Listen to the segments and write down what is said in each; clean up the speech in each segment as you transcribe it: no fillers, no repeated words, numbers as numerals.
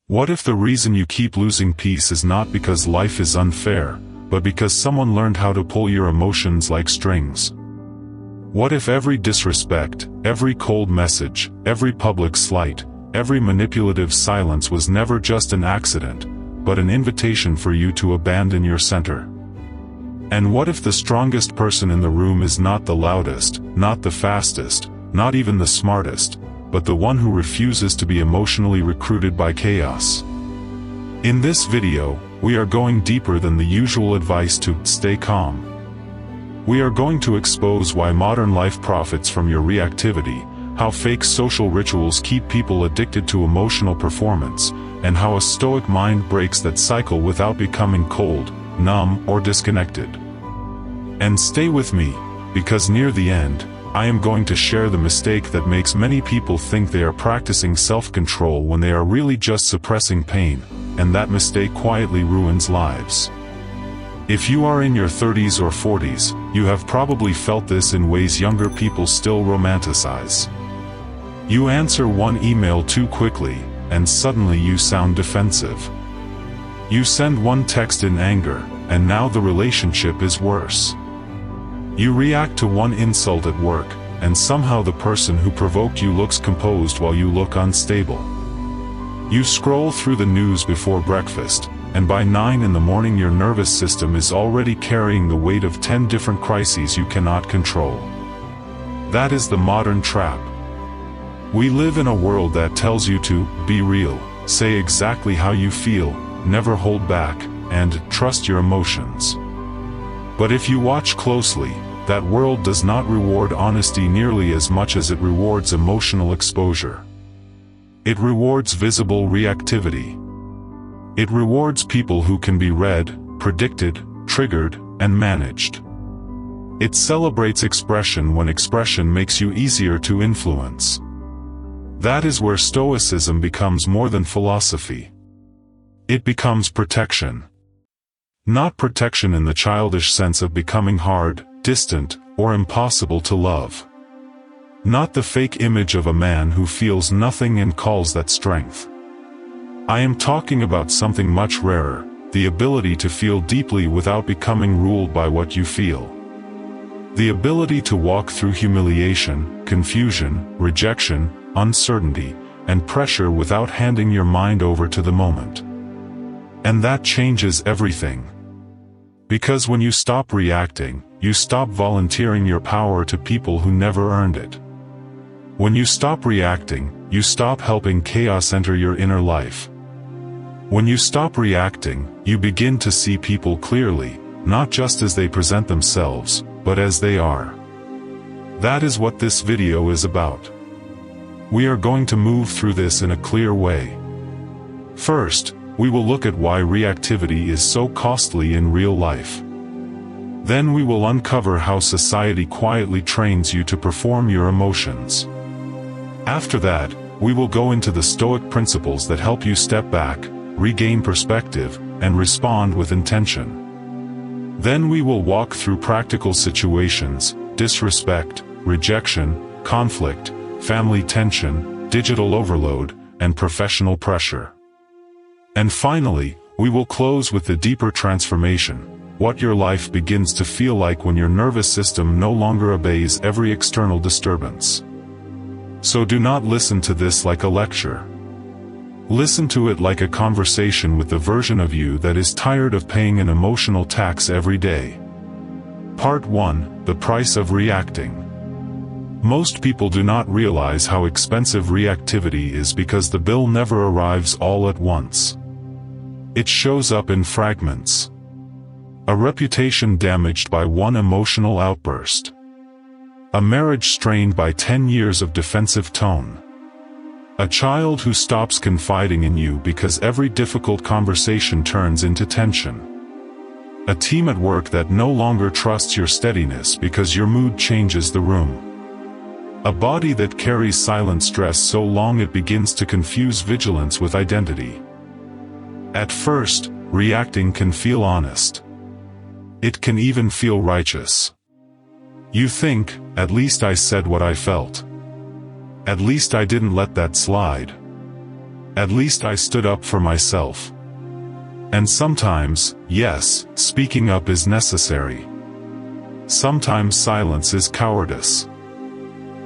What if the reason you keep losing peace is not because life is unfair, but because someone learned how to pull your emotions like strings? What if every disrespect, every cold message, every public slight, every manipulative silence was never just an accident, but an invitation for you to abandon your center? And what if the strongest person in the room is not the loudest, not the fastest, not even the smartest, but the one who refuses to be emotionally recruited by chaos? In this video, we are going deeper than the usual advice to stay calm. We are going to expose why modern life profits from your reactivity, how fake social rituals keep people addicted to emotional performance, and how a Stoic mind breaks that cycle without becoming cold, numb, or disconnected. And stay with me, because near the end, I am going to share the mistake that makes many people think they are practicing self-control when they are really just suppressing pain, and that mistake quietly ruins lives. If you are in your 30s or 40s, you have probably felt this in ways younger people still romanticize. You answer one email too quickly, and suddenly you sound defensive. You send one text in anger, and now the relationship is worse. You react to one insult at work, and somehow the person who provoked you looks composed while you look unstable. You scroll through the news before breakfast, and by 9 in the morning your nervous system is already carrying the weight of 10 different crises you cannot control. That is the modern trap. We live in a world that tells you to be real, say exactly how you feel, never hold back, and trust your emotions. But if you watch closely, that world does not reward honesty nearly as much as it rewards emotional exposure. It rewards visible reactivity. It rewards people who can be read, predicted, triggered, and managed. It celebrates expression when expression makes you easier to influence. That is where Stoicism becomes more than philosophy. It becomes protection. Not protection in the childish sense of becoming hard, distant, or impossible to love. Not the fake image of a man who feels nothing and calls that strength. I am talking about something much rarer, the ability to feel deeply without becoming ruled by what you feel. The ability to walk through humiliation, confusion, rejection, uncertainty, and pressure without handing your mind over to the moment. And that changes everything. Because when you stop reacting, you stop volunteering your power to people who never earned it. When you stop reacting, you stop helping chaos enter your inner life. When you stop reacting, you begin to see people clearly, not just as they present themselves, but as they are. That is what this video is about. We are going to move through this in a clear way. First, we will look at why reactivity is so costly in real life. Then we will uncover how society quietly trains you to perform your emotions. After that, we will go into the Stoic principles that help you step back, regain perspective, and respond with intention. Then we will walk through practical situations, disrespect, rejection, conflict, family tension, digital overload, and professional pressure. And finally, we will close with the deeper transformation, what your life begins to feel like when your nervous system no longer obeys every external disturbance. So do not listen to this like a lecture. Listen to it like a conversation with the version of you that is tired of paying an emotional tax every day. Part 1: The Price of Reacting. Most people do not realize how expensive reactivity is because the bill never arrives all at once. It shows up in fragments. A reputation damaged by one emotional outburst. A marriage strained by 10 years of defensive tone. A child who stops confiding in you because every difficult conversation turns into tension. A team at work that no longer trusts your steadiness because your mood changes the room. A body that carries silent stress so long it begins to confuse vigilance with identity. At first, reacting can feel honest. It can even feel righteous. You think, at least I said what I felt. At least I didn't let that slide. At least I stood up for myself. And sometimes, yes, speaking up is necessary. Sometimes silence is cowardice.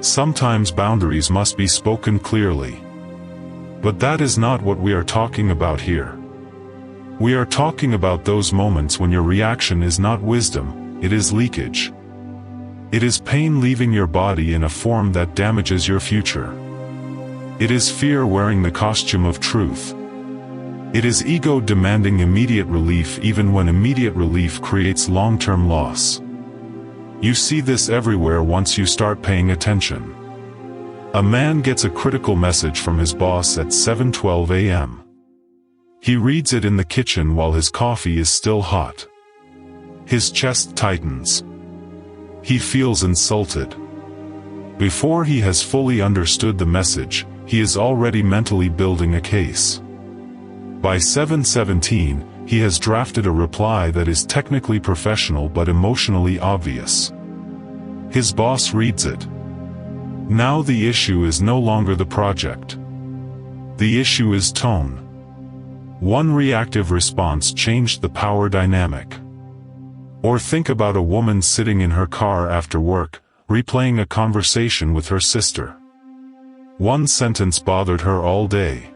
Sometimes boundaries must be spoken clearly. But that is not what we are talking about here. We are talking about those moments when your reaction is not wisdom, it is leakage. It is pain leaving your body in a form that damages your future. It is fear wearing the costume of truth. It is ego demanding immediate relief even when immediate relief creates long-term loss. You see this everywhere once you start paying attention. A man gets a critical message from his boss at 7:12 a.m. He reads it in the kitchen while his coffee is still hot. His chest tightens. He feels insulted. Before he has fully understood the message, he is already mentally building a case. By 7:17, he has drafted a reply that is technically professional but emotionally obvious. His boss reads it. Now the issue is no longer the project. The issue is tone. One reactive response changed the power dynamic. Or think about a woman sitting in her car after work, replaying a conversation with her sister. One sentence bothered her all day.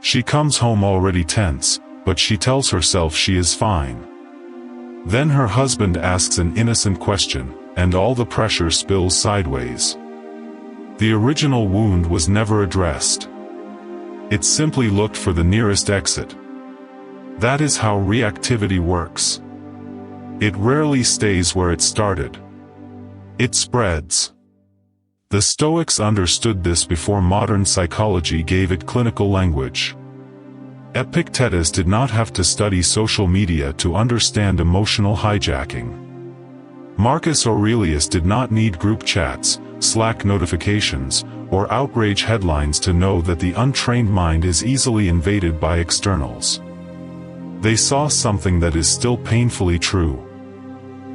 She comes home already tense, but she tells herself she is fine. Then her husband asks an innocent question, and all the pressure spills sideways. The original wound was never addressed. It simply looked for the nearest exit. That is how reactivity works. It rarely stays where it started. It spreads. The Stoics understood this before modern psychology gave it clinical language. Epictetus did not have to study social media to understand emotional hijacking. Marcus Aurelius did not need group chats, Slack notifications, or outrage headlines to know that the untrained mind is easily invaded by externals. They saw something that is still painfully true.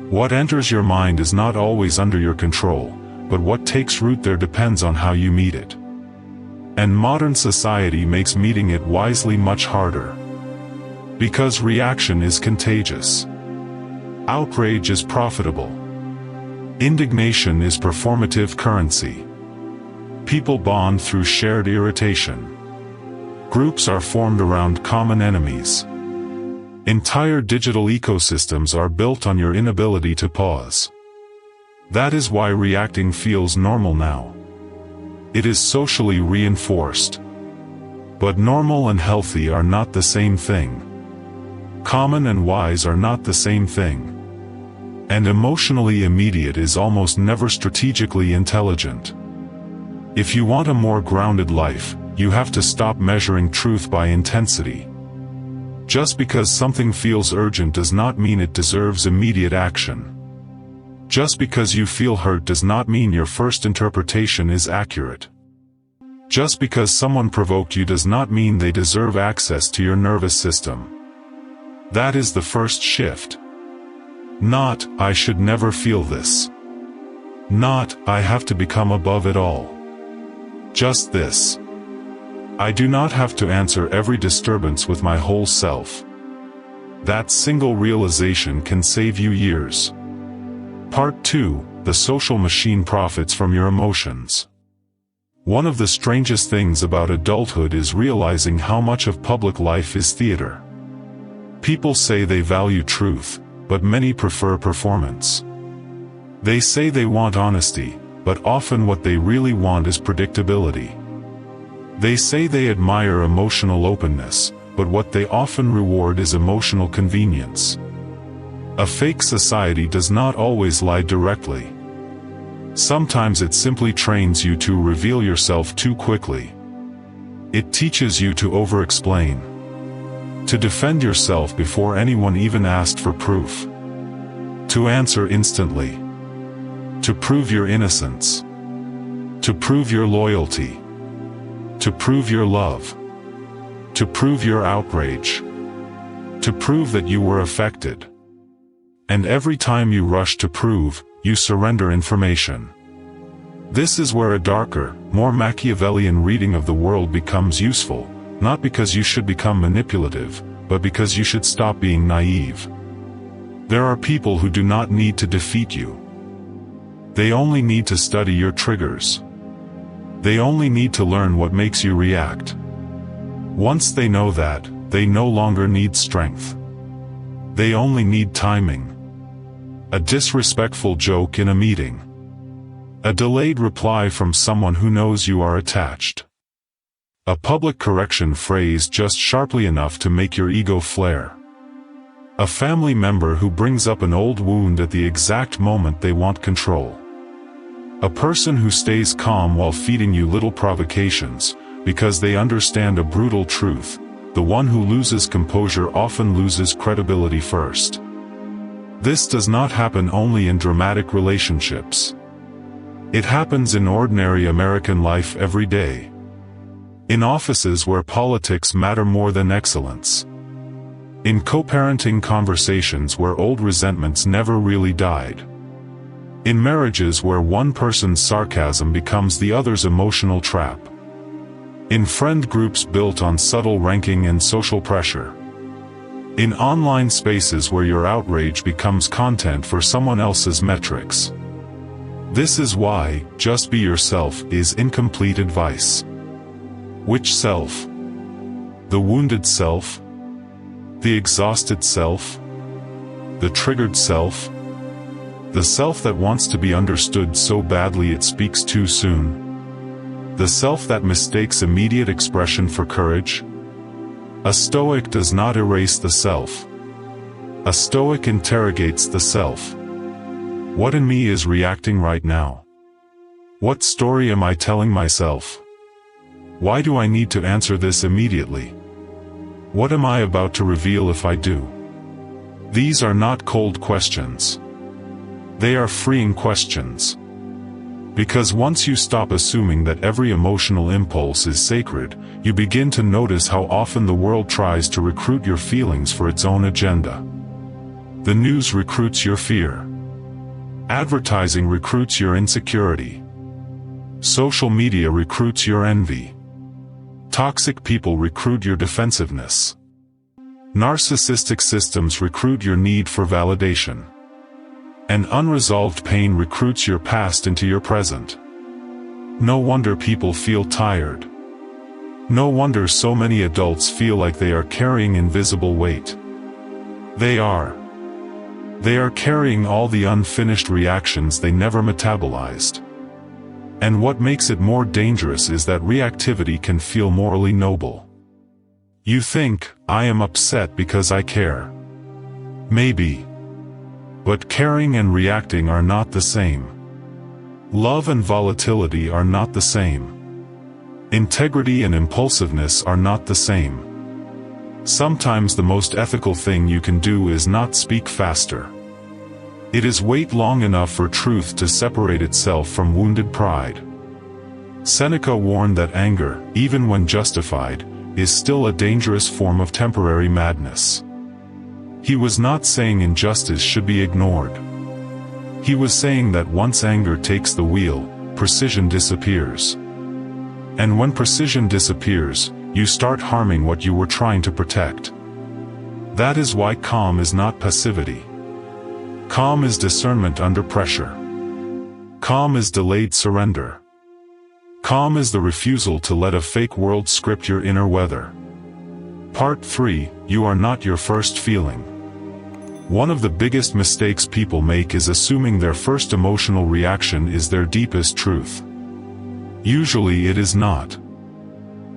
What enters your mind is not always under your control, but what takes root there depends on how you meet it. And modern society makes meeting it wisely much harder. Because reaction is contagious. Outrage is profitable. Indignation is performative currency. People bond through shared irritation. Groups are formed around common enemies. Entire digital ecosystems are built on your inability to pause. That is why reacting feels normal now. It is socially reinforced. But normal and healthy are not the same thing. Common and wise are not the same thing. And emotionally immediate is almost never strategically intelligent. If you want a more grounded life, you have to stop measuring truth by intensity. Just because something feels urgent does not mean it deserves immediate action. Just because you feel hurt does not mean your first interpretation is accurate. Just because someone provoked you does not mean they deserve access to your nervous system. That is the first shift. Not, I should never feel this. Not, I have to become above it all. Just this. I do not have to answer every disturbance with my whole self. That single realization can save you years. Part 2, the social machine profits from your emotions. One of the strangest things about adulthood is realizing how much of public life is theater. People say they value truth, but many prefer performance. They say they want honesty, but often what they really want is predictability. They say they admire emotional openness, but what they often reward is emotional convenience. A fake society does not always lie directly. Sometimes it simply trains you to reveal yourself too quickly. It teaches you to over-explain. To defend yourself before anyone even asked for proof. To answer instantly. To prove your innocence. To prove your loyalty. To prove your love. To prove your outrage. To prove that you were affected. And every time you rush to prove, you surrender information. This is where a darker, more Machiavellian reading of the world becomes useful, not because you should become manipulative, but because you should stop being naive. There are people who do not need to defeat you. They only need to study your triggers. They only need to learn what makes you react. Once they know that, they no longer need strength. They only need timing. A disrespectful joke in a meeting. A delayed reply from someone who knows you are attached. A public correction phrase just sharply enough to make your ego flare. A family member who brings up an old wound at the exact moment they want control. A person who stays calm while feeding you little provocations, because they understand a brutal truth: the one who loses composure often loses credibility first. This does not happen only in dramatic relationships. It happens in ordinary American life every day. In offices where politics matter more than excellence. In co-parenting conversations where old resentments never really died. In marriages where one person's sarcasm becomes the other's emotional trap. In friend groups built on subtle ranking and social pressure. In online spaces where your outrage becomes content for someone else's metrics. This is why just be yourself is incomplete advice. Which self? The wounded self? The exhausted self? The triggered self? The self that wants to be understood so badly it speaks too soon? The self that mistakes immediate expression for courage? A Stoic does not erase the self. A Stoic interrogates the self. What in me is reacting right now? What story am I telling myself? Why do I need to answer this immediately? What am I about to reveal if I do? These are not cold questions. They are freeing questions. Because once you stop assuming that every emotional impulse is sacred, you begin to notice how often the world tries to recruit your feelings for its own agenda. The news recruits your fear. Advertising recruits your insecurity. Social media recruits your envy. Toxic people recruit your defensiveness. Narcissistic systems recruit your need for validation. And unresolved pain recruits your past into your present. No wonder people feel tired. No wonder so many adults feel like they are carrying invisible weight. They are. They are carrying all the unfinished reactions they never metabolized. And what makes it more dangerous is that reactivity can feel morally noble. You think, I am upset because I care. Maybe. But caring and reacting are not the same. Love and volatility are not the same. Integrity and impulsiveness are not the same. Sometimes the most ethical thing you can do is not speak faster. It is wait long enough for truth to separate itself from wounded pride. Seneca warned that anger, even when justified, is still a dangerous form of temporary madness. He was not saying injustice should be ignored. He was saying that once anger takes the wheel, precision disappears. And when precision disappears, you start harming what you were trying to protect. That is why calm is not passivity. Calm is discernment under pressure. Calm is delayed surrender. Calm is the refusal to let a fake world script your inner weather. Part 3, you are not your first feeling. One of the biggest mistakes people make is assuming their first emotional reaction is their deepest truth. Usually it is not.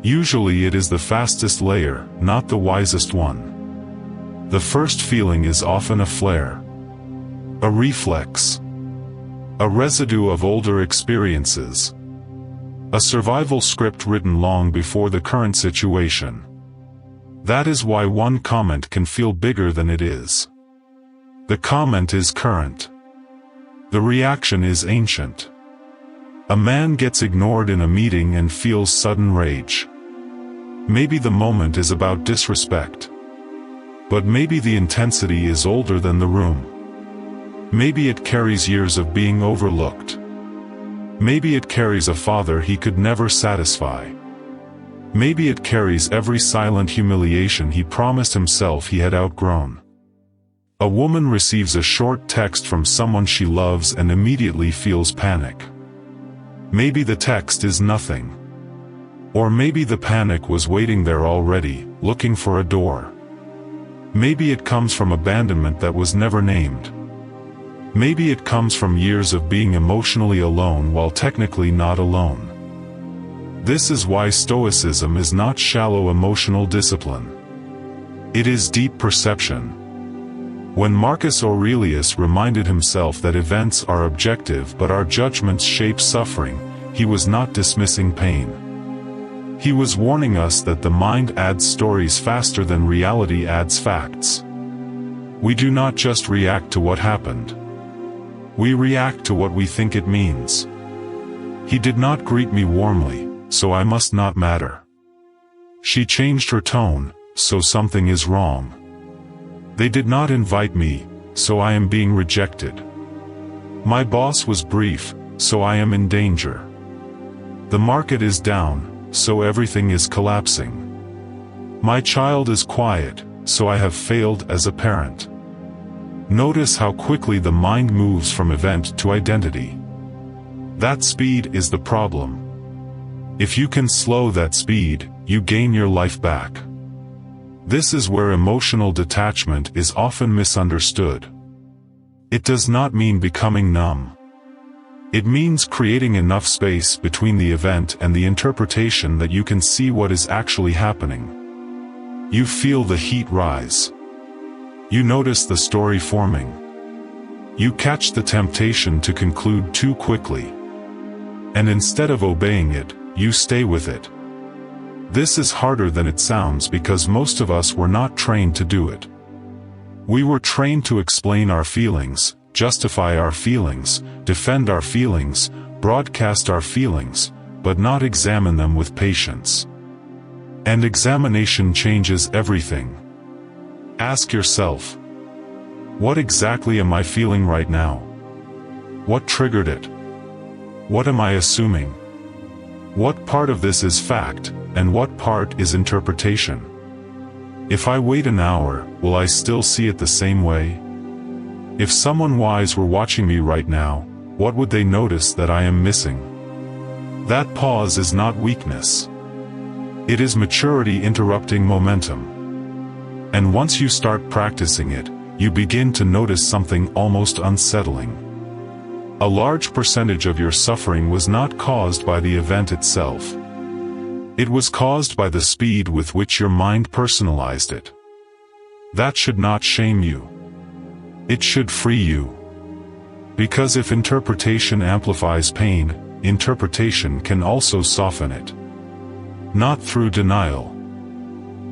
Usually it is the fastest layer, not the wisest one. The first feeling is often a flare. A reflex. A residue of older experiences. A survival script written long before the current situation. That is why one comment can feel bigger than it is. The comment is current. The reaction is ancient. A man gets ignored in a meeting and feels sudden rage. Maybe the moment is about disrespect. But maybe the intensity is older than the room. Maybe it carries years of being overlooked. Maybe it carries a father he could never satisfy. Maybe it carries every silent humiliation he promised himself he had outgrown. A woman receives a short text from someone she loves and immediately feels panic. Maybe the text is nothing. Or maybe the panic was waiting there already, looking for a door. Maybe it comes from abandonment that was never named. Maybe it comes from years of being emotionally alone while technically not alone. This is why Stoicism is not shallow emotional discipline. It is deep perception. When Marcus Aurelius reminded himself that events are objective but our judgments shape suffering, he was not dismissing pain. He was warning us that the mind adds stories faster than reality adds facts. We do not just react to what happened. We react to what we think it means. He did not greet me warmly, so I must not matter. She changed her tone, so something is wrong. They did not invite me, so I am being rejected. My boss was brief, so I am in danger. The market is down, so everything is collapsing. My child is quiet, so I have failed as a parent. Notice how quickly the mind moves from event to identity. That speed is the problem. If you can slow that speed, you gain your life back. This is where emotional detachment is often misunderstood. It does not mean becoming numb. It means creating enough space between the event and the interpretation that you can see what is actually happening. You feel the heat rise. You notice the story forming. You catch the temptation to conclude too quickly. And instead of obeying it, you stay with it. This is harder than it sounds because most of us were not trained to do it. We were trained to explain our feelings, justify our feelings, defend our feelings, broadcast our feelings, but not examine them with patience. And examination changes everything. Ask yourself, what exactly am I feeling right now? What triggered it? What am I assuming? What part of this is fact, and what part is interpretation? If I wait an hour, will I still see it the same way? If someone wise were watching me right now, what would they notice that I am missing? That pause is not weakness. It is maturity interrupting momentum. And once you start practicing it, you begin to notice something almost unsettling. A large percentage of your suffering was not caused by the event itself. It was caused by the speed with which your mind personalized it. That should not shame you. It should free you. Because if interpretation amplifies pain, interpretation can also soften it. Not through denial.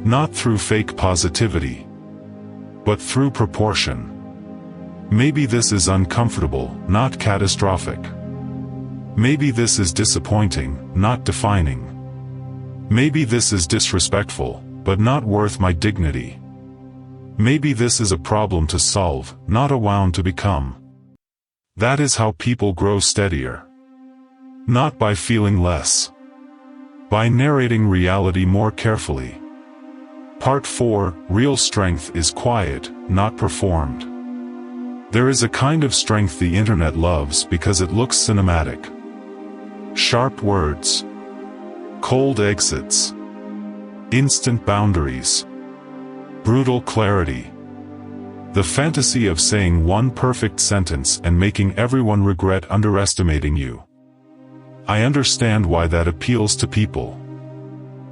Not through fake positivity. But through proportion. Maybe this is uncomfortable, not catastrophic. Maybe this is disappointing, not defining. Maybe this is disrespectful, but not worth my dignity. Maybe this is a problem to solve, not a wound to become. That is how people grow steadier. Not by feeling less. By narrating reality more carefully. Part 4, Real strength is quiet, not performed. There is a kind of strength the internet loves because it looks cinematic. Sharp words. Cold exits. Instant boundaries. Brutal clarity. The fantasy of saying one perfect sentence and making everyone regret underestimating you. I understand why that appeals to people.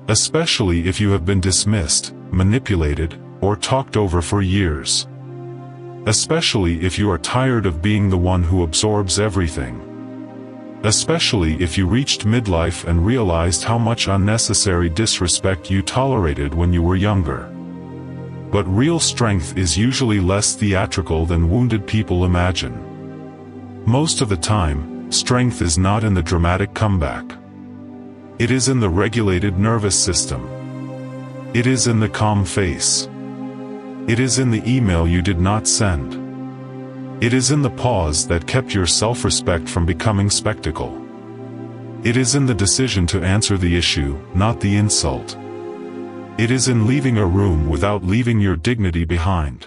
Especially if you have been dismissed, manipulated, or talked over for years. Especially if you are tired of being the one who absorbs everything. Especially if you reached midlife and realized how much unnecessary disrespect you tolerated when you were younger. But real strength is usually less theatrical than wounded people imagine. Most of the time, strength is not in the dramatic comeback. It is in the regulated nervous system. It is in the calm face. It is in the email you did not send. It is in the pause that kept your self-respect from becoming spectacle. It is in the decision to answer the issue, not the insult. It is in leaving a room without leaving your dignity behind.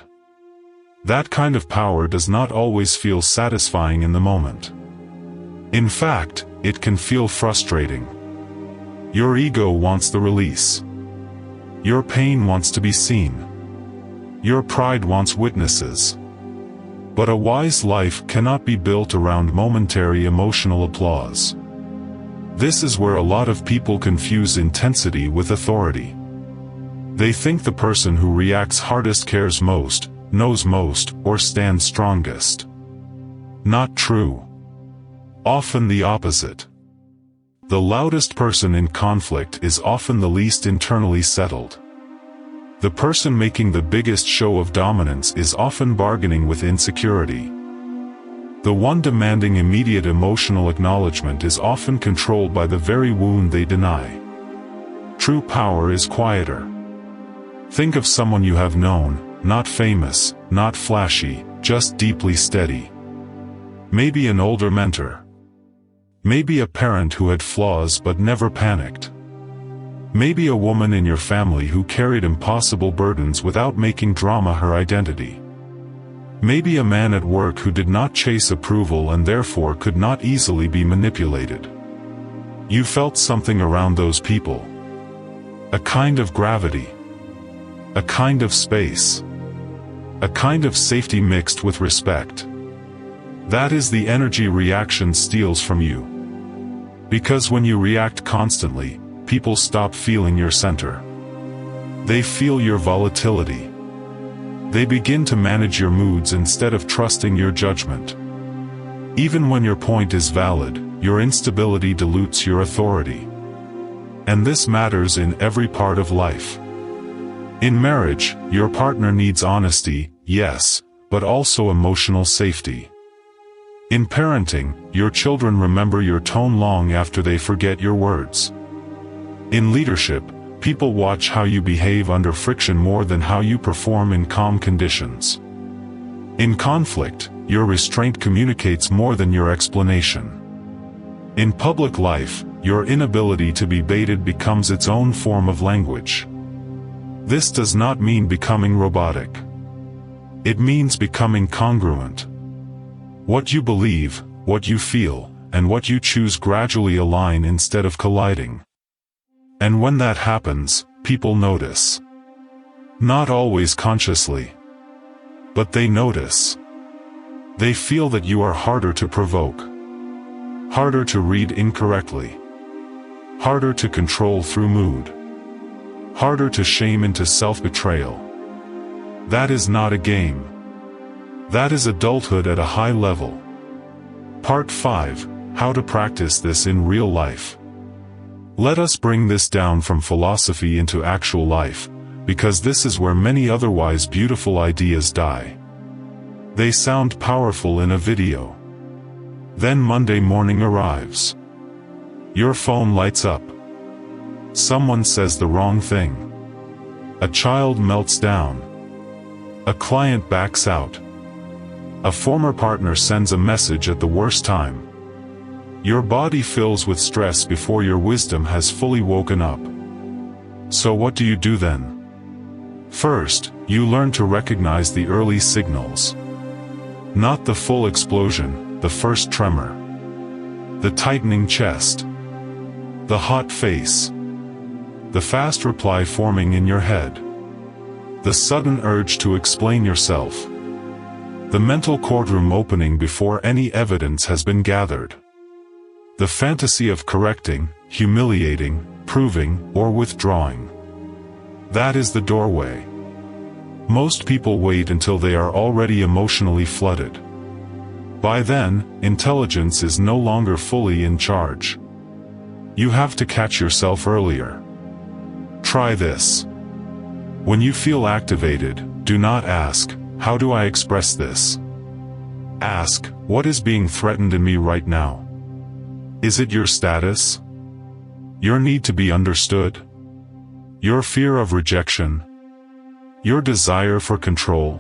That kind of power does not always feel satisfying in the moment. In fact, it can feel frustrating. Your ego wants the release. Your pain wants to be seen. Your pride wants witnesses. But a wise life cannot be built around momentary emotional applause. This is where a lot of people confuse intensity with authority. They think the person who reacts hardest cares most, knows most, or stands strongest. Not true. Often the opposite. The loudest person in conflict is often the least internally settled. The person making the biggest show of dominance is often bargaining with insecurity. The one demanding immediate emotional acknowledgement is often controlled by the very wound they deny. True power is quieter. Think of someone you have known, not famous, not flashy, just deeply steady. Maybe an older mentor. Maybe a parent who had flaws but never panicked. Maybe a woman in your family who carried impossible burdens without making drama her identity. Maybe a man at work who did not chase approval and therefore could not easily be manipulated. You felt something around those people. A kind of gravity. A kind of space. A kind of safety mixed with respect. That is the energy reaction steals from you. Because when you react constantly, people stop feeling your center. They feel your volatility. They begin to manage your moods instead of trusting your judgment. Even when your point is valid, your instability dilutes your authority. And this matters in every part of life. In marriage, your partner needs honesty, yes, but also emotional safety. In parenting, your children remember your tone long after they forget your words. In leadership, people watch how you behave under friction more than how you perform in calm conditions. In conflict, your restraint communicates more than your explanation. In public life, your inability to be baited becomes its own form of language. This does not mean becoming robotic. It means becoming congruent. What you believe, what you feel, and what you choose gradually align instead of colliding. And when that happens, people notice. Not always consciously. But they notice. They feel that you are harder to provoke. Harder to read incorrectly. Harder to control through mood. Harder to shame into self-betrayal. That is not a game. That is adulthood at a high level. Part 5: How to practice this in real life. Let us bring this down from philosophy into actual life, because this is where many otherwise beautiful ideas die. They sound powerful in a video. Then Monday morning arrives. Your phone lights up. Someone says the wrong thing. A child melts down. A client backs out. A former partner sends a message at the worst time. Your body fills with stress before your wisdom has fully woken up. So what do you do then? First, you learn to recognize the early signals. Not the full explosion, the first tremor. The tightening chest. The hot face. The fast reply forming in your head. The sudden urge to explain yourself. The mental courtroom opening before any evidence has been gathered. The fantasy of correcting, humiliating, proving, or withdrawing. That is the doorway. Most people wait until they are already emotionally flooded. By then, intelligence is no longer fully in charge. You have to catch yourself earlier. Try this. When you feel activated, do not ask, "How do I express this?" Ask, "What is being threatened in me right now?" Is it your status? Your need to be understood? Your fear of rejection? Your desire for control?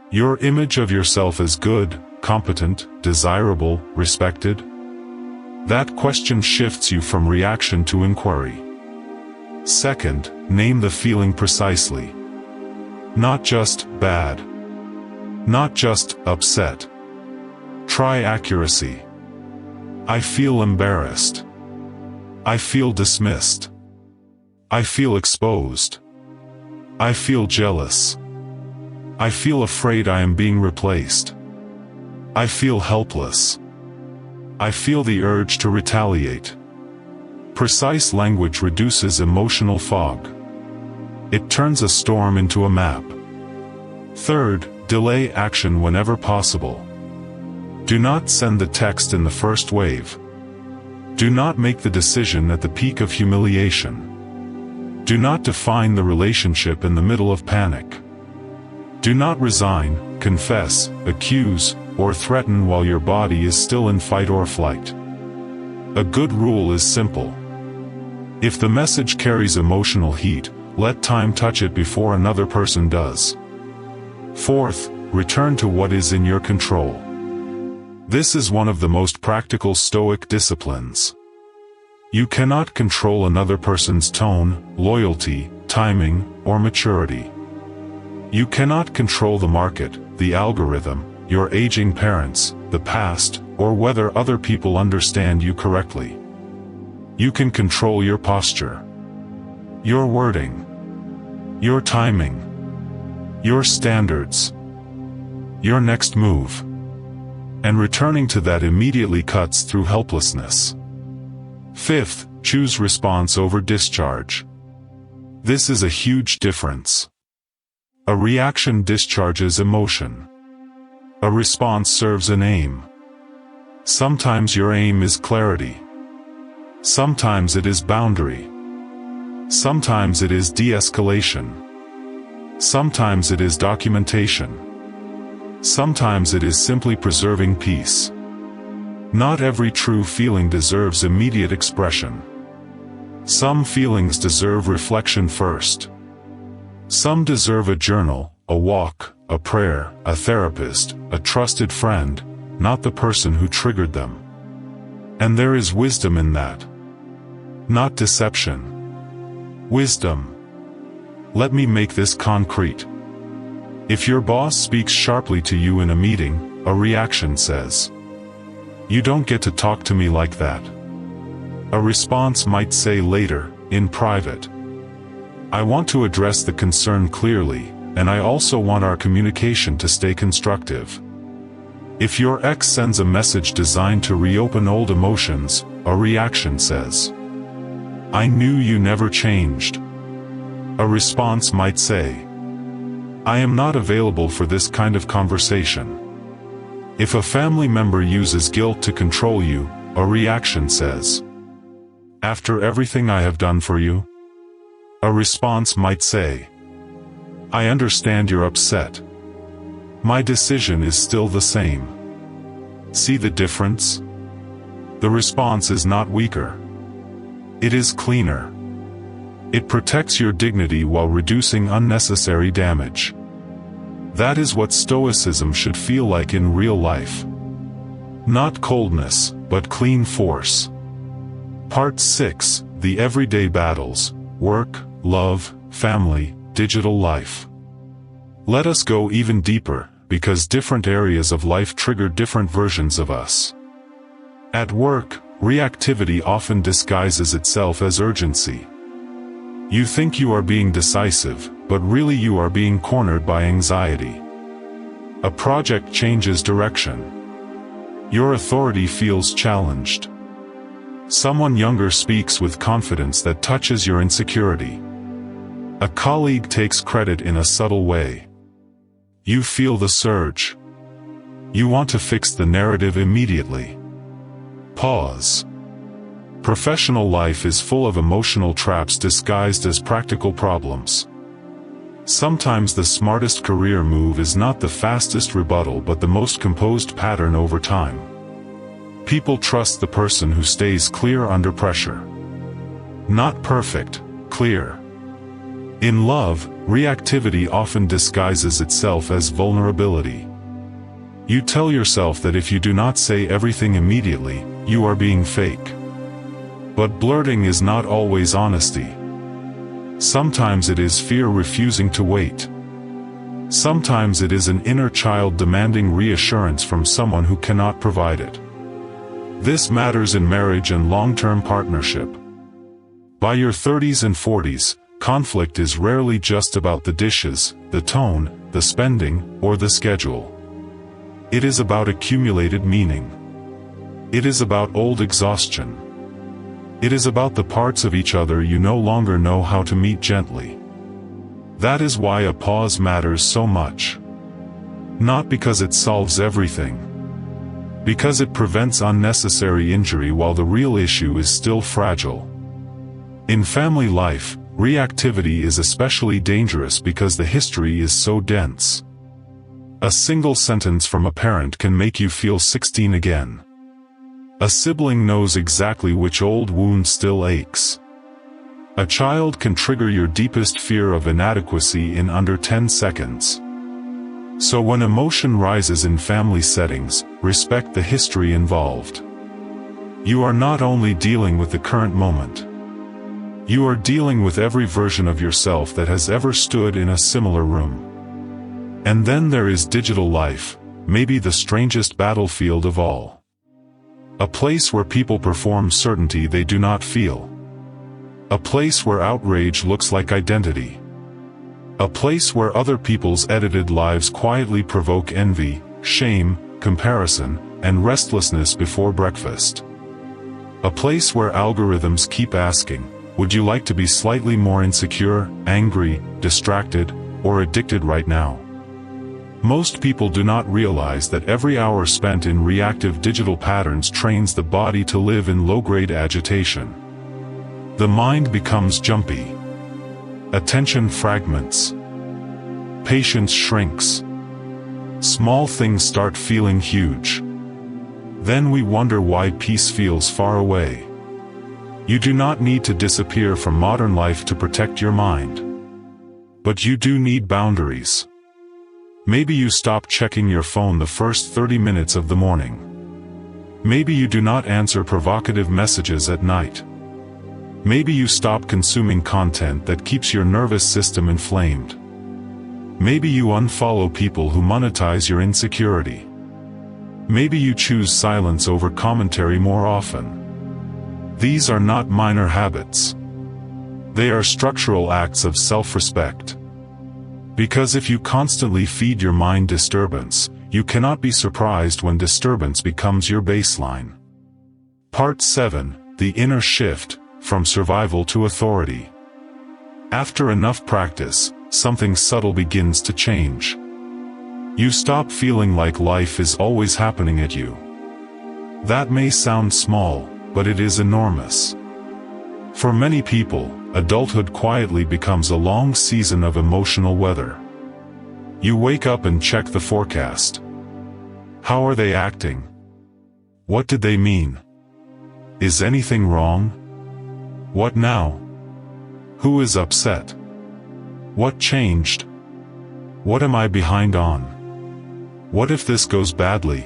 Your image of yourself as good, competent, desirable, respected? That question shifts you from reaction to inquiry. Second, name the feeling precisely. Not just bad. Not just upset. Try accuracy. I feel embarrassed. I feel dismissed. I feel exposed. I feel jealous. I feel afraid I am being replaced. I feel helpless. I feel the urge to retaliate. Precise language reduces emotional fog. It turns a storm into a map. Third, delay action whenever possible. Do not send the text in the first wave. Do not make the decision at the peak of humiliation. Do not define the relationship in the middle of panic. Do not resign, confess, accuse, or threaten while your body is still in fight or flight. A good rule is simple. If the message carries emotional heat, let time touch it before another person does. Fourth, return to what is in your control. This is one of the most practical Stoic disciplines. You cannot control another person's tone, loyalty, timing, or maturity. You cannot control the market, the algorithm, your aging parents, the past, or whether other people understand you correctly. You can control your posture, your wording, your timing, your standards, your next move. And returning to that immediately cuts through helplessness. Fifth, choose response over discharge. This is a huge difference. A reaction discharges emotion. A response serves an aim. Sometimes your aim is clarity. Sometimes it is boundary. Sometimes it is de-escalation. Sometimes it is documentation. Sometimes it is simply preserving peace. Not every true feeling deserves immediate expression. Some feelings deserve reflection first. Some deserve a journal, a walk, a prayer, a therapist, a trusted friend, not the person who triggered them. And there is wisdom in that. Not deception. Wisdom. Let me make this concrete. If your boss speaks sharply to you in a meeting, a reaction says, "You don't get to talk to me like that." A response might say later, in private, "I want to address the concern clearly, and I also want our communication to stay constructive." If your ex sends a message designed to reopen old emotions, a reaction says, "I knew you never changed." A response might say, "I am not available for this kind of conversation." If a family member uses guilt to control you, a reaction says, "After everything I have done for you?" A response might say, "I understand you're upset. My decision is still the same." See the difference? The response is not weaker. It is cleaner. It protects your dignity while reducing unnecessary damage. That is what Stoicism should feel like in real life. Not coldness, but clean force. Part 6, The Everyday Battles, Work, Love, Family, Digital Life. Let us go even deeper, because different areas of life trigger different versions of us. At work, reactivity often disguises itself as urgency. You think you are being decisive, but really you are being cornered by anxiety. A project changes direction. Your authority feels challenged. Someone younger speaks with confidence that touches your insecurity. A colleague takes credit in a subtle way. You feel the surge. You want to fix the narrative immediately. Pause. Professional life is full of emotional traps disguised as practical problems. Sometimes the smartest career move is not the fastest rebuttal but the most composed pattern over time. People trust the person who stays clear under pressure. Not perfect, clear. In love, reactivity often disguises itself as vulnerability. You tell yourself that if you do not say everything immediately, you are being fake. But blurting is not always honesty. Sometimes it is fear refusing to wait. Sometimes it is an inner child demanding reassurance from someone who cannot provide it. This matters in marriage and long-term partnership. By your 30s and 40s, conflict is rarely just about the dishes, the tone, the spending, or the schedule. It is about accumulated meaning. It is about old exhaustion. It is about the parts of each other you no longer know how to meet gently. That is why a pause matters so much. Not because it solves everything. Because it prevents unnecessary injury while the real issue is still fragile. In family life, reactivity is especially dangerous because the history is so dense. A single sentence from a parent can make you feel 16 again. A sibling knows exactly which old wound still aches. A child can trigger your deepest fear of inadequacy in under 10 seconds. So when emotion rises in family settings, respect the history involved. You are not only dealing with the current moment. You are dealing with every version of yourself that has ever stood in a similar room. And then there is digital life, maybe the strangest battlefield of all. A place where people perform certainty they do not feel. A place where outrage looks like identity. A place where other people's edited lives quietly provoke envy, shame, comparison, and restlessness before breakfast. A place where algorithms keep asking, would you like to be slightly more insecure, angry, distracted, or addicted right now? Most people do not realize that every hour spent in reactive digital patterns trains the body to live in low-grade agitation. The mind becomes jumpy. Attention fragments. Patience shrinks. Small things start feeling huge. Then we wonder why peace feels far away. You do not need to disappear from modern life to protect your mind. But you do need boundaries. Maybe you stop checking your phone the first 30 minutes of the morning. Maybe you do not answer provocative messages at night. Maybe you stop consuming content that keeps your nervous system inflamed. Maybe you unfollow people who monetize your insecurity. Maybe you choose silence over commentary more often. These are not minor habits. They are structural acts of self-respect. Because if you constantly feed your mind disturbance, you cannot be surprised when disturbance becomes your baseline. Part 7, The Inner Shift, From Survival to Authority. After enough practice, something subtle begins to change. You stop feeling like life is always happening at you. That may sound small, but it is enormous. For many people, adulthood quietly becomes a long season of emotional weather. You wake up and check the forecast. How are they acting? What did they mean? Is anything wrong? What now? Who is upset? What changed? What am I behind on? What if this goes badly?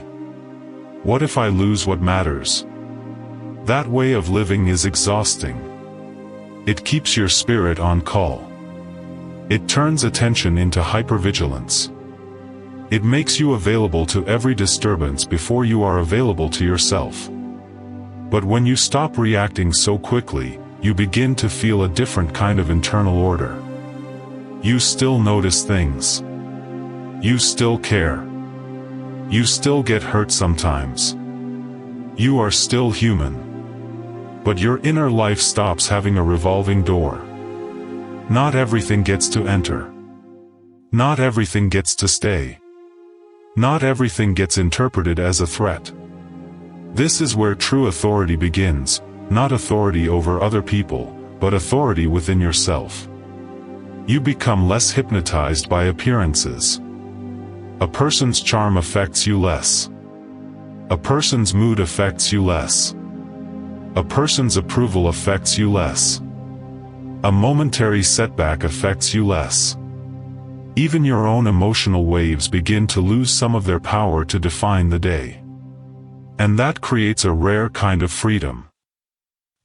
What if I lose what matters? That way of living is exhausting. It keeps your spirit on call. It turns attention into hypervigilance. It makes you available to every disturbance before you are available to yourself. But when you stop reacting so quickly, you begin to feel a different kind of internal order. You still notice things. You still care. You still get hurt sometimes. You are still human. But your inner life stops having a revolving door. Not everything gets to enter. Not everything gets to stay. Not everything gets interpreted as a threat. This is where true authority begins, not authority over other people, but authority within yourself. You become less hypnotized by appearances. A person's charm affects you less. A person's mood affects you less. A person's approval affects you less. A momentary setback affects you less. Even your own emotional waves begin to lose some of their power to define the day. And that creates a rare kind of freedom.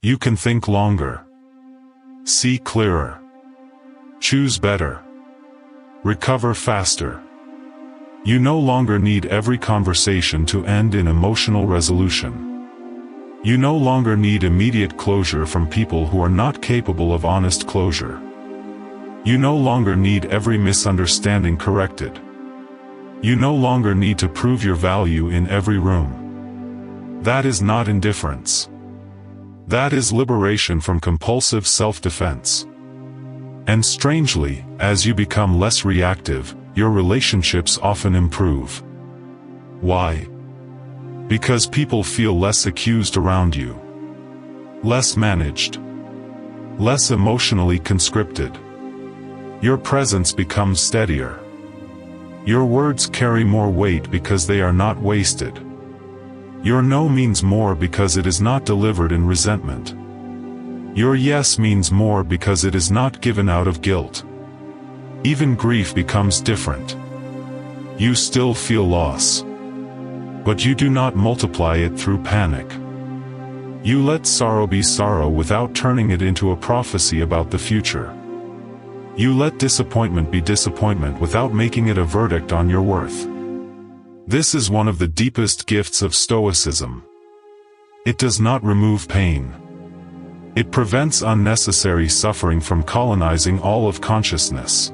You can think longer, see clearer, choose better, recover faster. You no longer need every conversation to end in emotional resolution. You no longer need immediate closure from people who are not capable of honest closure. You no longer need every misunderstanding corrected. You no longer need to prove your value in every room. That is not indifference. That is liberation from compulsive self-defense. And strangely, as you become less reactive, your relationships often improve. Why? Because people feel less accused around you, less managed, less emotionally conscripted. Your presence becomes steadier. Your words carry more weight because they are not wasted. Your no means more because it is not delivered in resentment. Your yes means more because it is not given out of guilt. Even grief becomes different. You still feel loss, but you do not multiply it through panic. You let sorrow be sorrow without turning it into a prophecy about the future. You let disappointment be disappointment without making it a verdict on your worth. This is one of the deepest gifts of Stoicism. It does not remove pain. It prevents unnecessary suffering from colonizing all of consciousness.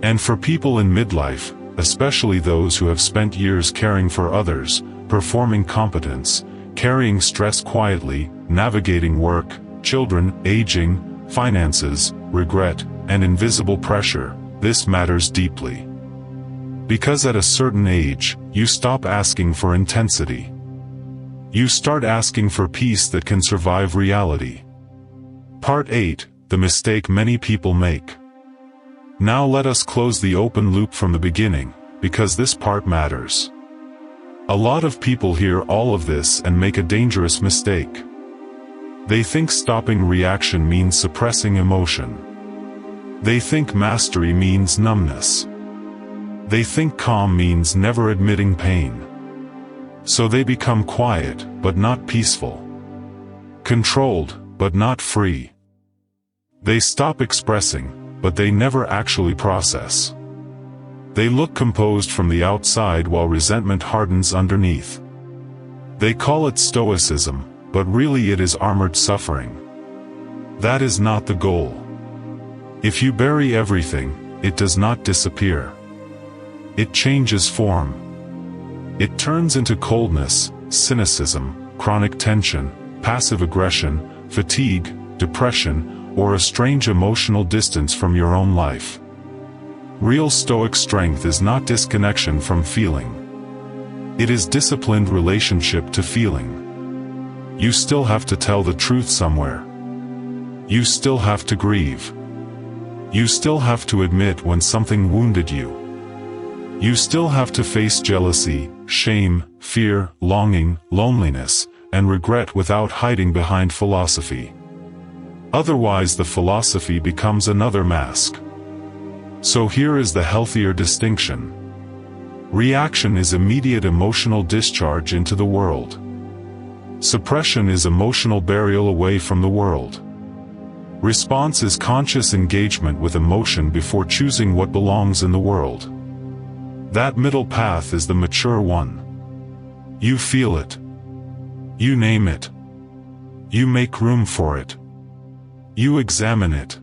And for people in midlife, especially those who have spent years caring for others, performing competence, carrying stress quietly, navigating work, children, aging, finances, regret, and invisible pressure, this matters deeply. Because at a certain age, you stop asking for intensity. You start asking for peace that can survive reality. Part 8, the mistake many people make. Now let us close the open loop from the beginning, because this part matters. A lot of people hear all of this and make a dangerous mistake. They think stopping reaction means suppressing emotion. They think mastery means numbness. They think calm means never admitting pain. So they become quiet, but not peaceful. Controlled, but not free. They stop expressing, but they never actually process. They look composed from the outside while resentment hardens underneath. They call it Stoicism, but really it is armored suffering. That is not the goal. If you bury everything, it does not disappear. It changes form. It turns into coldness, cynicism, chronic tension, passive aggression, fatigue, depression, or a strange emotional distance from your own life. Real Stoic strength is not disconnection from feeling. It is disciplined relationship to feeling. You still have to tell the truth somewhere. You still have to grieve. You still have to admit when something wounded you. You still have to face jealousy, shame, fear, longing, loneliness, and regret without hiding behind philosophy. Otherwise the philosophy becomes another mask. So here is the healthier distinction. Reaction is immediate emotional discharge into the world. Suppression is emotional burial away from the world. Response is conscious engagement with emotion before choosing what belongs in the world. That middle path is the mature one. You feel it. You name it. You make room for it. You examine it.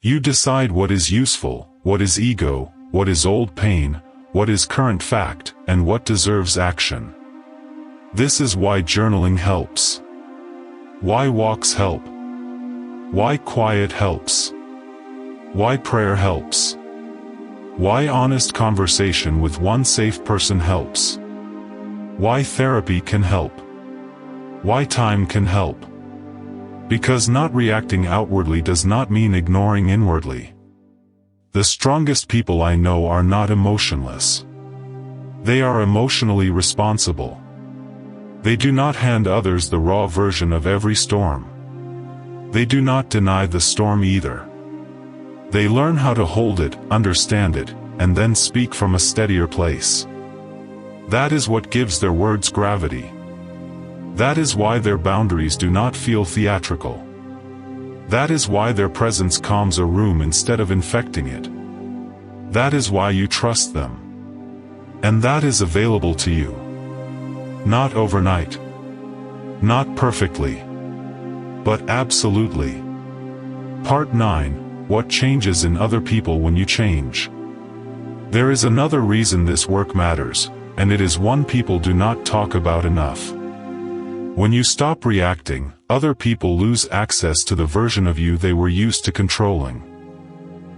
You decide what is useful, what is ego, what is old pain, what is current fact, and what deserves action. This is why journaling helps. Why walks help. Why quiet helps. Why prayer helps. Why honest conversation with one safe person helps. Why therapy can help. Why time can help. Because not reacting outwardly does not mean ignoring inwardly. The strongest people I know are not emotionless. They are emotionally responsible. They do not hand others the raw version of every storm. They do not deny the storm either. They learn how to hold it, understand it, and then speak from a steadier place. That is what gives their words gravity. That is why their boundaries do not feel theatrical. That is why their presence calms a room instead of infecting it. That is why you trust them. And that is available to you. Not overnight. Not perfectly. But absolutely. Part 9. What changes in other people when you change? There is another reason this work matters, and it is one people do not talk about enough. When you stop reacting, other people lose access to the version of you they were used to controlling.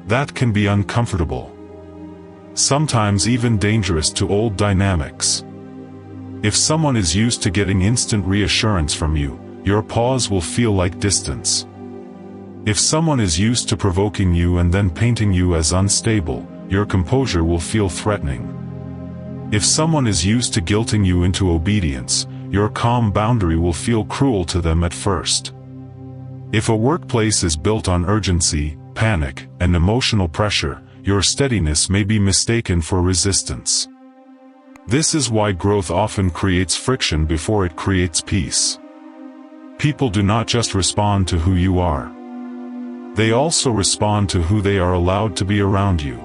That can be uncomfortable. Sometimes even dangerous to old dynamics. If someone is used to getting instant reassurance from you, your pause will feel like distance. If someone is used to provoking you and then painting you as unstable, your composure will feel threatening. If someone is used to guilting you into obedience, your calm boundary will feel cruel to them at first. If a workplace is built on urgency, panic, and emotional pressure, your steadiness may be mistaken for resistance. This is why growth often creates friction before it creates peace. People do not just respond to who you are. They also respond to who they are allowed to be around you.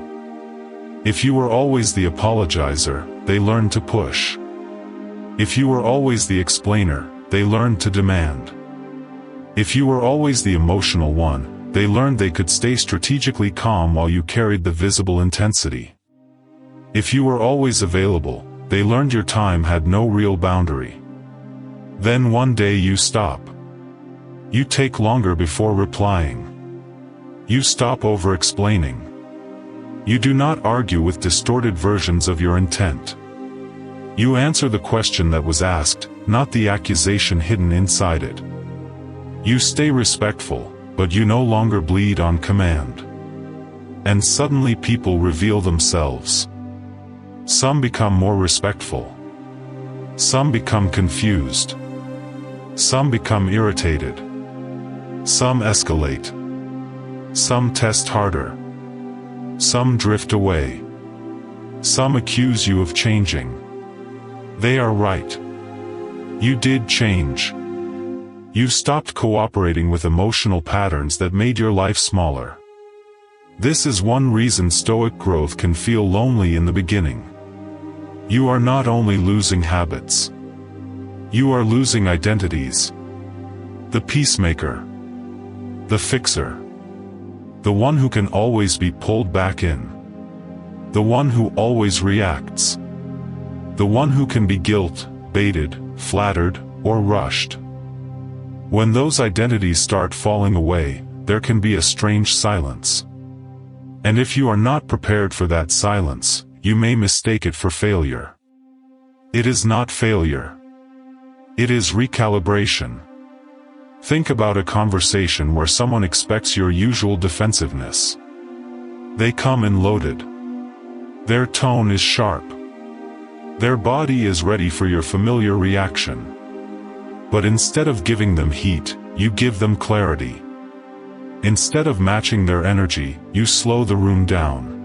If you were always the apologizer, they learn to push. If you were always the explainer, they learned to demand. If you were always the emotional one, they learned they could stay strategically calm while you carried the visible intensity. If you were always available, they learned your time had no real boundary. Then one day you stop. You take longer before replying. You stop over-explaining. You do not argue with distorted versions of your intent. You answer the question that was asked, not the accusation hidden inside it. You stay respectful, but you no longer bleed on command. And suddenly people reveal themselves. Some become more respectful. Some become confused. Some become irritated. Some escalate. Some test harder. Some drift away. Some accuse you of changing. They are right. You did change. You stopped cooperating with emotional patterns that made your life smaller. This is one reason Stoic growth can feel lonely in the beginning. You are not only losing habits. You are losing identities. The peacemaker. The fixer. The one who can always be pulled back in. The one who always reacts. The one who can be guilt-baited, flattered, or rushed. When those identities start falling away, there can be a strange silence. And if you are not prepared for that silence, you may mistake it for failure. It is not failure. It is recalibration. Think about a conversation where someone expects your usual defensiveness. They come in loaded. Their tone is sharp. Their body is ready for your familiar reaction. But instead of giving them heat, you give them clarity. Instead of matching their energy, you slow the room down.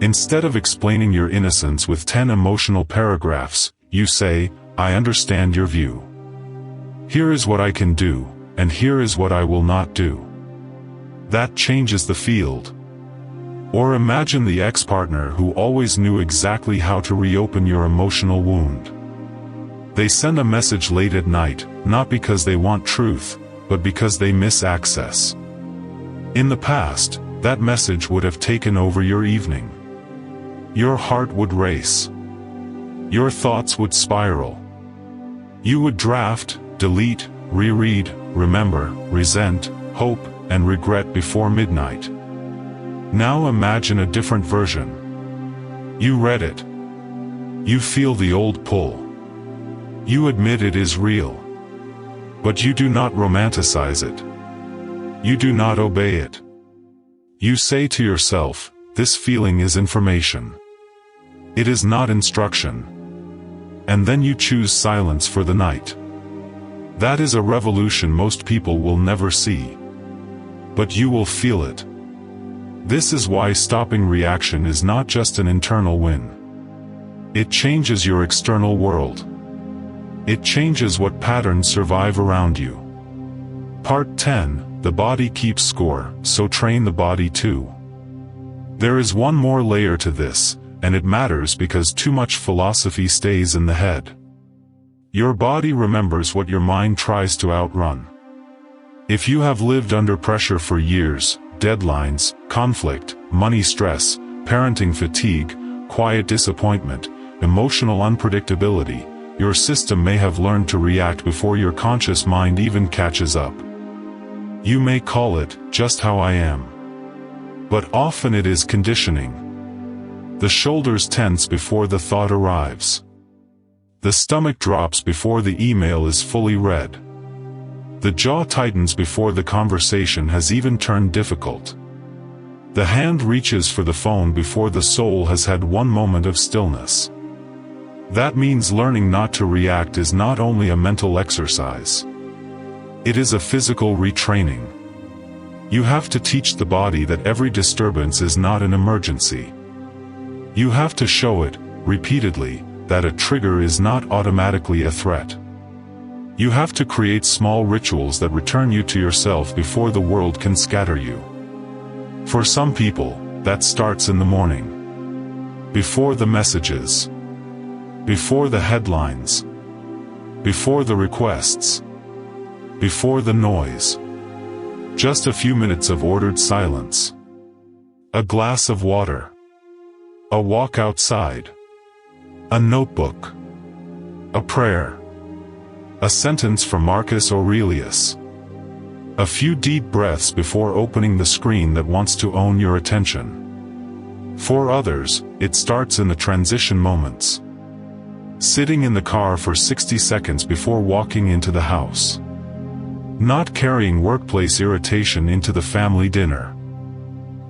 Instead of explaining your innocence with 10 emotional paragraphs, you say, "I understand your view. Here is what I can do, and here is what I will not do." That changes the field. Or imagine the ex-partner who always knew exactly how to reopen your emotional wound. They send a message late at night, not because they want truth, but because they miss access. In the past, that message would have taken over your evening. Your heart would race. Your thoughts would spiral. You would draft, delete, reread, remember, resent, hope, and regret before midnight. Now imagine a different version. You read it. You feel the old pull. You admit it is real. But you do not romanticize it. You do not obey it. You say to yourself, "This feeling is information. It is not instruction." And then you choose silence for the night. That is a revolution most people will never see. But you will feel it. This is why stopping reaction is not just an internal win. It changes your external world. It changes what patterns survive around you. Part 10, the body keeps score, so train the body too. There is one more layer to this, and it matters because too much philosophy stays in the head. Your body remembers what your mind tries to outrun. If you have lived under pressure for years, deadlines, conflict, money stress, parenting fatigue, quiet disappointment, emotional unpredictability, your system may have learned to react before your conscious mind even catches up. You may call it, just how I am. But often it is conditioning. The shoulders tense before the thought arrives. The stomach drops before the email is fully read. The jaw tightens before the conversation has even turned difficult. The hand reaches for the phone before the soul has had one moment of stillness. That means learning not to react is not only a mental exercise. It is a physical retraining. You have to teach the body that every disturbance is not an emergency. You have to show it, repeatedly, that a trigger is not automatically a threat. You have to create small rituals that return you to yourself before the world can scatter you. For some people, that starts in the morning. Before the messages. Before the headlines. Before the requests. Before the noise. Just a few minutes of ordered silence. A glass of water. A walk outside. A notebook. A prayer. A sentence from Marcus Aurelius. A few deep breaths before opening the screen that wants to own your attention. For others, it starts in the transition moments. Sitting in the car for 60 seconds before walking into the house. Not carrying workplace irritation into the family dinner.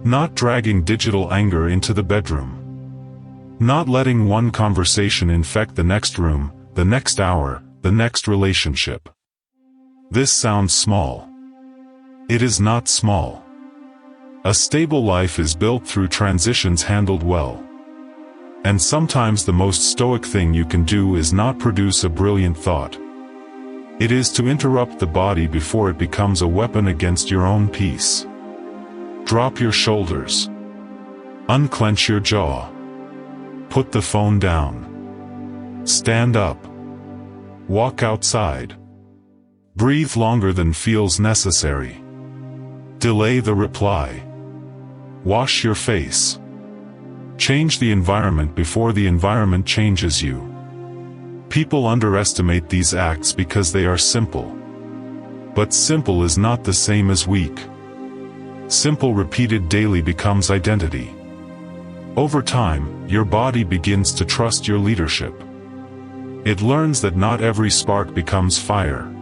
Not dragging digital anger into the bedroom. Not letting one conversation infect the next room, the next hour, the next relationship. This sounds small. It is not small. A stable life is built through transitions handled well. And sometimes the most stoic thing you can do is not produce a brilliant thought. It is to interrupt the body before it becomes a weapon against your own peace. Drop your shoulders. Unclench your jaw. Put the phone down. Stand up. Walk outside. Breathe longer than feels necessary. Delay the reply. Wash your face. Change the environment before the environment changes you. People underestimate these acts because they are simple. But simple is not the same as weak. Simple repeated daily becomes identity. Over time, your body begins to trust your leadership. It learns that not every spark becomes fire.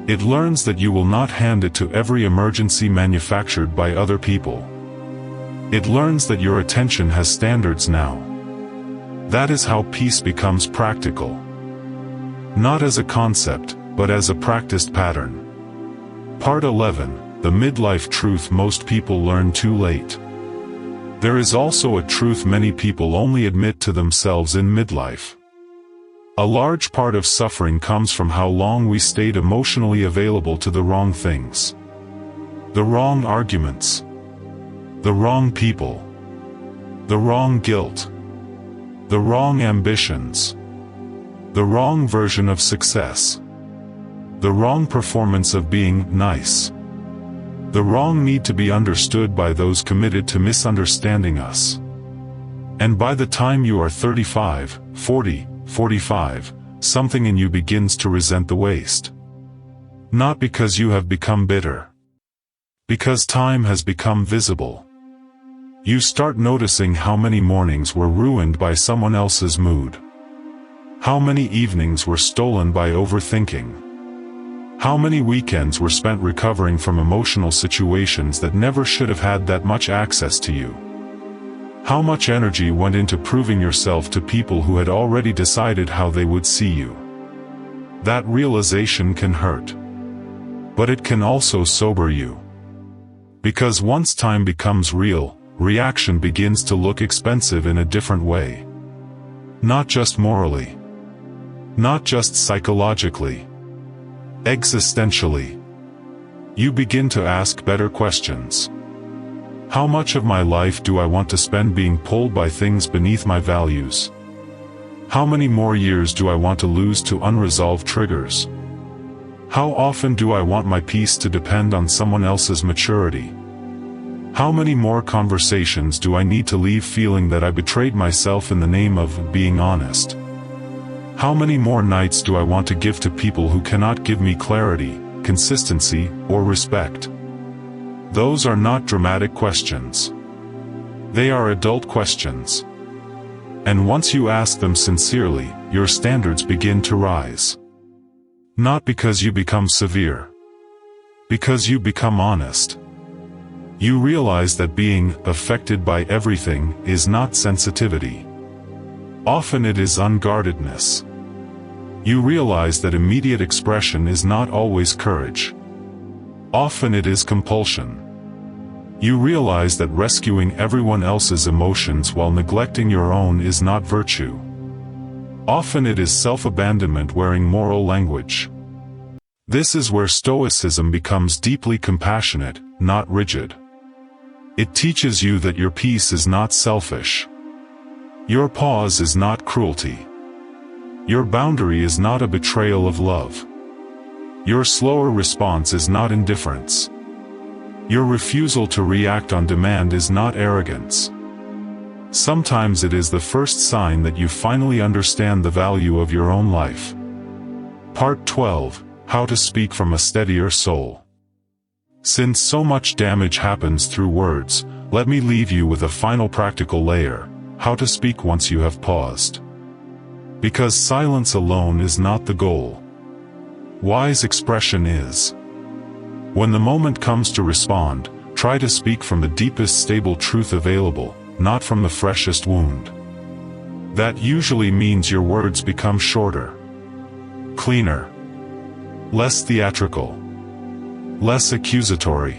It learns that you will not hand it to every emergency manufactured by other people. It learns that your attention has standards now. That is how peace becomes practical. Not as a concept, but as a practiced pattern. Part 11, the midlife truth most people learn too late. There is also a truth many people only admit to themselves in midlife. A large part of suffering comes from how long we stayed emotionally available to the wrong things. The wrong arguments. The wrong people. The wrong guilt. The wrong ambitions. The wrong version of success. The wrong performance of being nice. The wrong need to be understood by those committed to misunderstanding us. And by the time you are 35, 40, 45, something in you begins to resent the waste. Not because you have become bitter. Because time has become visible. You start noticing how many mornings were ruined by someone else's mood. How many evenings were stolen by overthinking. How many weekends were spent recovering from emotional situations that never should have had that much access to you. How much energy went into proving yourself to people who had already decided how they would see you. That realization can hurt. But it can also sober you. Because once time becomes real, reaction begins to look expensive in a different way. Not just morally. Not just psychologically. Existentially. You begin to ask better questions. How much of my life do I want to spend being pulled by things beneath my values? How many more years do I want to lose to unresolved triggers? How often do I want my peace to depend on someone else's maturity? How many more conversations do I need to leave feeling that I betrayed myself in the name of being honest? How many more nights do I want to give to people who cannot give me clarity, consistency, or respect? Those are not dramatic questions. They are adult questions. And once you ask them sincerely, your standards begin to rise. Not because you become severe. Because you become honest. You realize that being affected by everything is not sensitivity. Often it is unguardedness. You realize that immediate expression is not always courage. Often it is compulsion. You realize that rescuing everyone else's emotions while neglecting your own is not virtue. Often it is self-abandonment wearing moral language. This is where Stoicism becomes deeply compassionate, not rigid. It teaches you that your peace is not selfish. Your pause is not cruelty. Your boundary is not a betrayal of love. Your slower response is not indifference. Your refusal to react on demand is not arrogance. Sometimes it is the first sign that you finally understand the value of your own life. Part 12: How to Speak from a Steadier Soul. Since so much damage happens through words, let me leave you with a final practical layer: how to speak once you have paused. Because silence alone is not the goal. Wise expression is. When the moment comes to respond, try to speak from the deepest stable truth available, not from the freshest wound. That usually means your words become shorter, cleaner, less theatrical, less accusatory,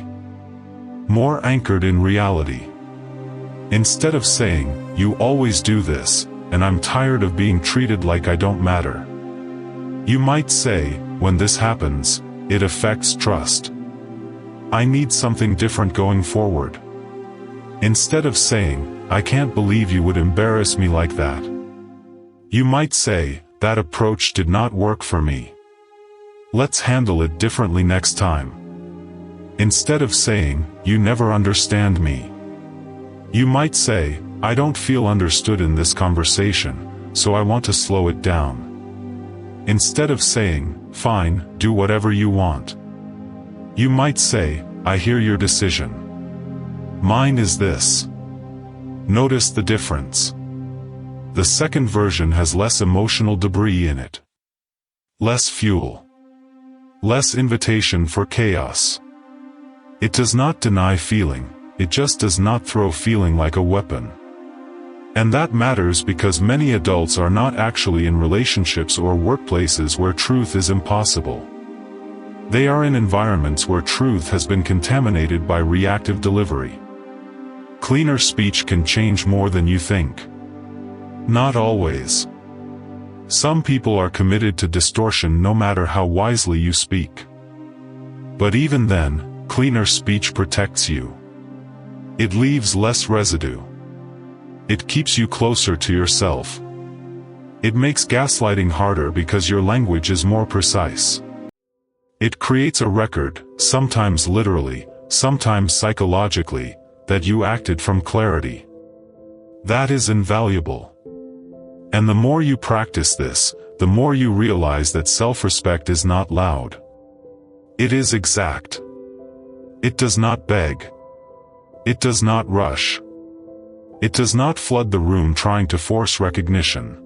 more anchored in reality. Instead of saying, "You always do this, and I'm tired of being treated like I don't matter," you might say, "When this happens, it affects trust. I need something different going forward." Instead of saying, "I can't believe you would embarrass me like that," you might say, "That approach did not work for me. Let's handle it differently next time." Instead of saying, "You never understand me," you might say, "I don't feel understood in this conversation, so I want to slow it down." Instead of saying, "Fine, do whatever you want," you might say, "I hear your decision. Mine is this." Notice the difference. The second version has less emotional debris in it. Less fuel. Less invitation for chaos. It does not deny feeling, it just does not throw feeling like a weapon. And that matters because many adults are not actually in relationships or workplaces where truth is impossible. They are in environments where truth has been contaminated by reactive delivery. Cleaner speech can change more than you think. Not always. Some people are committed to distortion no matter how wisely you speak. But even then, cleaner speech protects you. It leaves less residue. It keeps you closer to yourself. It makes gaslighting harder because your language is more precise. It creates a record, sometimes literally, sometimes psychologically, that you acted from clarity. That is invaluable. And the more you practice this, the more you realize that self-respect is not loud. It is exact. It does not beg. It does not rush. It does not flood the room trying to force recognition.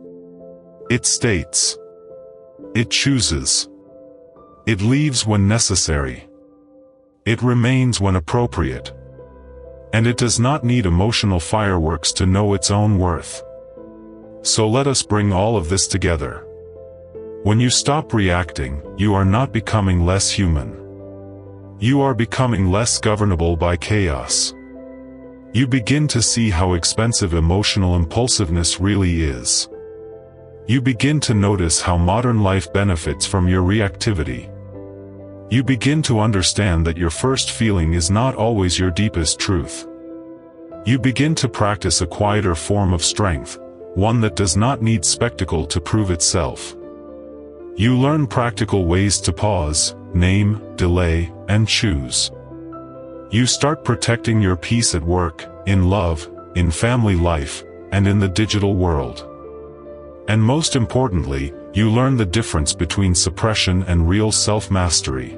It states. It chooses. It leaves when necessary. It remains when appropriate. And it does not need emotional fireworks to know its own worth. So let us bring all of this together. When you stop reacting, you are not becoming less human. You are becoming less governable by chaos. You begin to see how expensive emotional impulsiveness really is. You begin to notice how modern life benefits from your reactivity. You begin to understand that your first feeling is not always your deepest truth. You begin to practice a quieter form of strength, one that does not need spectacle to prove itself. You learn practical ways to pause, name, delay, and choose. You start protecting your peace at work, in love, in family life, and in the digital world. And most importantly, you learn the difference between suppression and real self-mastery.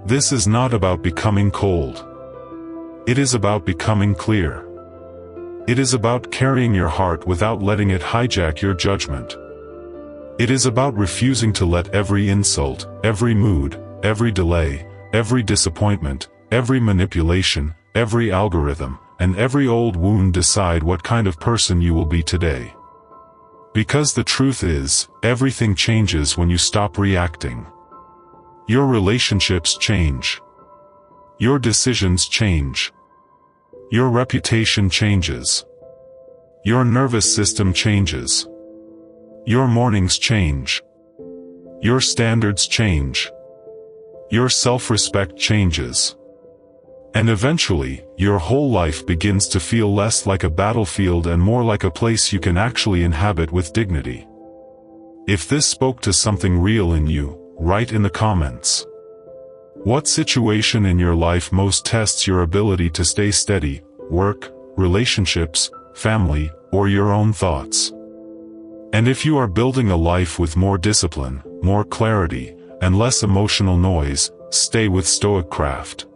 This is not about becoming cold. It is about becoming clear. It is about carrying your heart without letting it hijack your judgment. It is about refusing to let every insult, every mood, every delay, every disappointment, every manipulation, every algorithm, and every old wound decide what kind of person you will be today. Because the truth is, everything changes when you stop reacting. Your relationships change. Your decisions change. Your reputation changes. Your nervous system changes. Your mornings change. Your standards change. Your self-respect changes. And eventually, your whole life begins to feel less like a battlefield and more like a place you can actually inhabit with dignity. If this spoke to something real in you, write in the comments. What situation in your life most tests your ability to stay steady, work, relationships, family, or your own thoughts? And if you are building a life with more discipline, more clarity, and less emotional noise, stay with Stoic craft.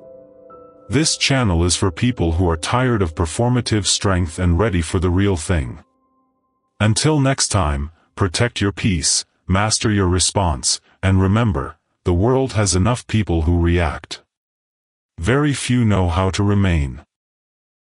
This channel is for people who are tired of performative strength and ready for the real thing. Until next time, protect your peace, master your response, and remember, the world has enough people who react. Very few know how to remain.